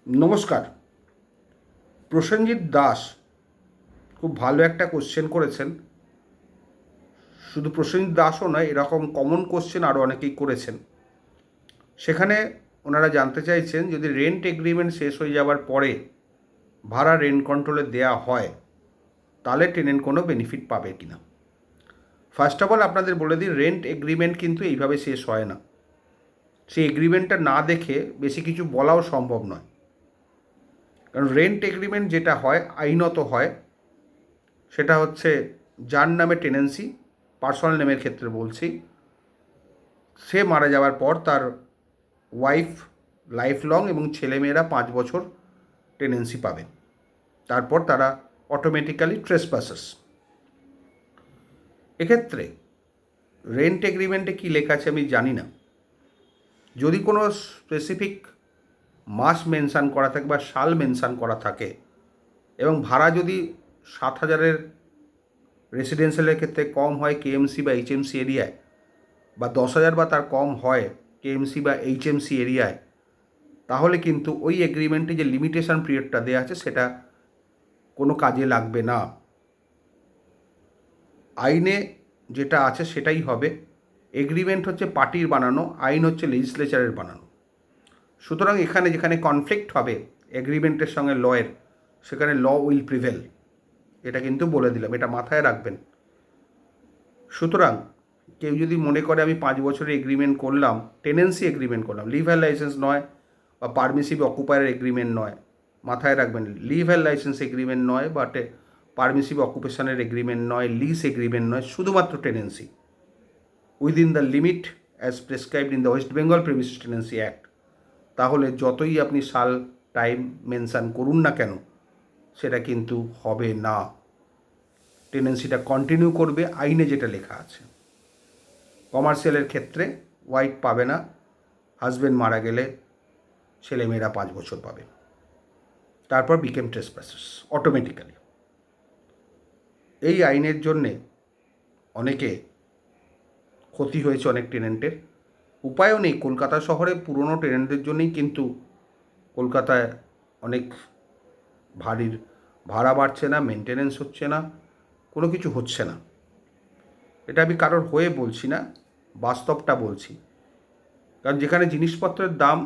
নমস্কার। প্রসেনজিৎ দাস খুব ভালো একটা কোশ্চেন করেছেন। শুধু প্রসেনজিৎ দাসও নয়, এরকম কমন কোশ্চেন আরও অনেকেই করেছেন। সেখানে ওনারা জানতে চাইছেন, যদি রেন্ট এগ্রিমেন্ট শেষ হয়ে যাওয়ার পরে ভাড়া রেন্ট কন্ট্রোলে দেয়া হয়, তাহলে টেনেন্ট কোনো বেনিফিট পাবে কি না। ফার্স্ট অফ অল আপনাদের বলে দিই, রেন্ট এগ্রিমেন্ট কিন্তু এইভাবে শেষ হয় না। সেই এগ্রিমেন্টটা না দেখে বেশি কিছু বলাও সম্ভব নয়। কারণ রেন্ট এগ্রিমেন্ট যেটা হয়, আইনত হয়, সেটা হচ্ছে যার নামে টেনেন্সি, পার্সোনাল নেমের ক্ষেত্রে বলছি, সে মারা যাওয়ার পর তার ওয়াইফ লাইফ লং এবং ছেলেমেয়েরা 5 বছর টেনেন্সি পাবে। তারপর তারা অটোমেটিক্যালি ট্রেসপাসার্স। এক্ষেত্রে রেন্ট এগ্রিমেন্টে কী লেখা আছে আমি জানি না। যদি কোনো স্পেসিফিক মাস মেনশান করা থাকে বা সাল মেনশান করা থাকে, এবং ভাড়া যদি 7,000-এর রেসিডেন্সিয়ালের ক্ষেত্রে কম হয় কেএমসি বা এইচএমসি এরিয়ায়, বা 10,000 বা তার কম হয় কেএমসি বা এইচএমসি এরিয়ায়, তাহলে কিন্তু ওই এগ্রিমেন্টে যে লিমিটেশন পিরিয়ডটা দেওয়া আছে সেটা কোনো কাজে লাগবে না। আইনে যেটা আছে সেটাই হবে। এগ্রিমেন্ট হচ্ছে পার্টির বানানো, আইন হচ্ছে লেজিসলেচারের বানানো। সুতরাং এখানে যেখানে কনফ্লিক্ট হবে এগ্রিমেন্টের সঙ্গে লয়ের, সেখানে ল উইল প্রিভেল। এটা কিন্তু বলে দিলাম, এটা মাথায় রাখবেন। সুতরাং কেউ যদি মনে করে আমি 5 বছরের এগ্রিমেন্ট করলাম, টেনেন্সি এগ্রিমেন্ট করলাম, লিভ অ্যান্ড লাইসেন্স নয় বা পারমিসিভ অকুপায়ার এগ্রিমেন্ট নয়, মাথায় রাখবেন, লিভ অ্যান্ড লাইসেন্স এগ্রিমেন্ট নয় বা পারমিসিভ অকুপেশনের এগ্রিমেন্ট নয়, লিজ এগ্রিমেন্ট নয়, শুধুমাত্র tenancy within the limit as prescribed in the West Bengal premises tenancy act. তাহলে যতই আপনি সাল টাইম মেনশান করুন না কেন, সেটা কিন্তু হবে না। টেনেন্সিটা কন্টিনিউ করবে আইনে যেটা লেখা আছে। কমার্শিয়ালের ক্ষেত্রে ওয়াইফ পাবে না, হাজব্যান্ড মারা গেলে ছেলেমেয়েরা 5 বছর পাবে, তারপর বিকেম ট্রেসপাসার্স অটোমেটিক্যালি। এই আইনের জন্যে অনেকে ক্ষতি হয়েছে, অনেক টেনেন্টের। উপায়ও নেই, কলকাতা শহরে পুরনো টেনেন্টদের জন্যই কিন্তু কলকাতায় অনেক ভাড়া বাড়ছে না, মেনটেনেন্স হচ্ছে না, কোনো কিছু হচ্ছে না। এটা আমি কারোর হয়ে বলছি না, বাস্তবটা বলছি। কারণ যেখানে জিনিসপত্রের দাম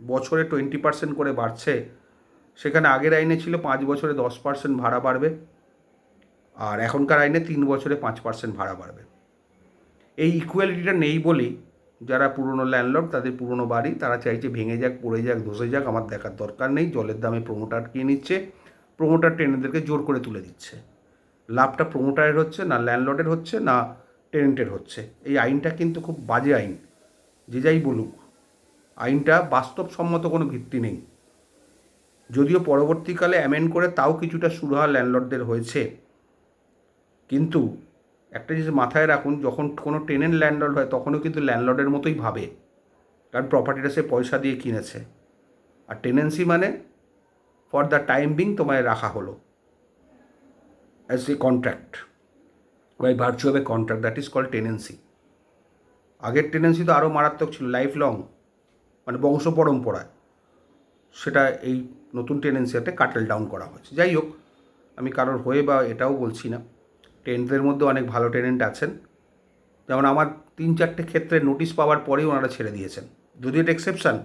বছরে 20% করে বাড়ছে, সেখানে আগের আইনে ছিল 5 বছরে 10% ভাড়া বাড়বে, আর এখনকার আইনে 3 বছরে 5% ভাড়া বাড়বে। এই ইকুয়ালিটিটা নেই বলেই যারা পুরনো ল্যান্ডলর্ড, তাদের পুরনো বাড়ি, তারা চাইছে ভেঙে যাক, পড়ে যাক, ধসে যাক, আমার দেখার দরকার নেই। জলের দামে প্রমোটার কিনে নিচ্ছে, প্রমোটার টেনেন্টদেরকে জোর করে তুলে দিচ্ছে। লাভটা প্রমোটারের হচ্ছে না, ল্যান্ডলর্ডের হচ্ছে না, টেনেন্টের হচ্ছে। এই আইনটা কিন্তু খুব বাজে আইন। যে যাই বলুক, আইনটা বাস্তবসম্মত কোনো ভিত্তি নেই। যদিও পরবর্তীকালে অ্যামেন্ড করে তাও কিছুটা সুরাহা ল্যান্ডলর্ডদের হয়েছে, কিন্তু একটা জিনিস মাথায় রাখুন, যখন কোনো টেনেন্ট ল্যান্ডলর্ড হয় তখনও কিন্তু ল্যান্ডলর্ডের মতোই ভাবে, কারণ প্রপার্টিটা সে পয়সা দিয়ে কিনেছে। আর টেনেন্সি মানে ফর দ্য টাইম বিং তোমায় রাখা হলো as a contract, by virtue of a contract, that is called tenancy. আগের টেনেন্সি তো আরও মারাত্মক ছিল, লাইফ লং, মানে বংশ পরম্পরায়। সেটা এই নতুন টেনেন্সিতে কাটেল ডাউন করা হয়েছে। যাই হোক, আমি কারোর হয়ে বা এটাও বলছি না। টেনেন্টদের মধ্যে অনেক ভালো টেনেন্ট আছেন, যেমন আমার 3-4টে ক্ষেত্রে নোটিশ পাওয়ার পরেই ওনারা ছেড়ে দিয়েছেন। যদি এটা এক্সেপশান,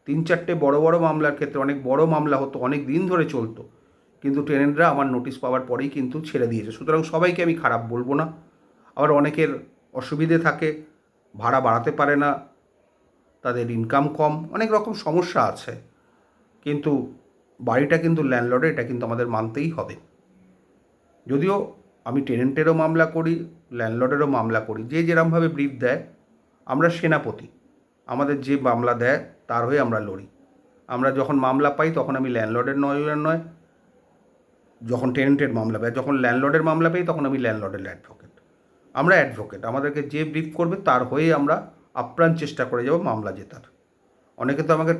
3-4টে বড় বড় মামলার ক্ষেত্রে, অনেক বড় মামলা হতো, অনেক দিন ধরে চলতো, কিন্তু টেনেন্টরা আমার নোটিশ পাওয়ার পরেই কিন্তু ছেড়ে দিয়েছে। সুতরাং সবাইকে আমি খারাপ বলবো না। আবার অনেকের অসুবিধে থাকে, ভাড়া বাড়াতে পারে না, তাদের ইনকাম কম, অনেক রকম সমস্যা আছে, কিন্তু বাড়িটা কিন্তু ল্যান্ডলর্ডের, এটা কিন্তু আমাদের মানতেই হবে। যদিও আমি টেনেন্টেরও মামলা করি, ল্যান্ডলর্ডেরও মামলা করি, যে যেরমভাবে ব্রিফ দেয়। আমরা সেনাপতি, আমাদের যে মামলা দেয় তার হয়ে আমরা লড়ি। আমরা যখন মামলা পাই তখন আমি ল্যান্ডলর্ডের নয়, যখন টেনেন্টের মামলা পাই, যখন ল্যান্ডলর্ডের মামলা পাই তখন আমি ল্যান্ডলর্ডের অ্যাডভোকেট। আমরা অ্যাডভোকেট, আমাদেরকে যে ব্রিফ করবে তার হয়ে আমরা আপ্রাণ চেষ্টা করে যাব মামলা জেতার। অনেকে তো আমাকে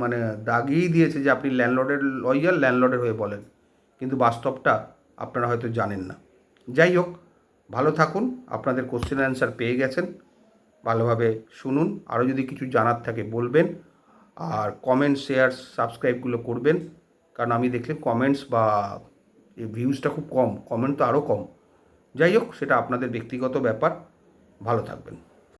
মানে দাগিয়েই দিয়েছে যে আপনি ল্যান্ডলর্ডের লয়ার, ল্যান্ডলর্ডের হয়ে বলেন, কিন্তু বাস্তবটা আপনারা হয়তো জানেন না। যাই হোক, ভালো থাকুন। আপনাদের কোশ্চেন অ্যান্সার পেয়ে গেছেন, ভালোভাবে শুনুন। আরও যদি কিছু জানার থাকে বলবেন। আর কমেন্ট, শেয়ার, সাবস্ক্রাইবগুলো করবেন, কারণ আমি দেখলে কমেন্টস বা এই ভিউজটা খুব কম, কমেন্ট তো আরও কম। যাই হোক, সেটা আপনাদের ব্যক্তিগত ব্যাপার। ভালো থাকবেন।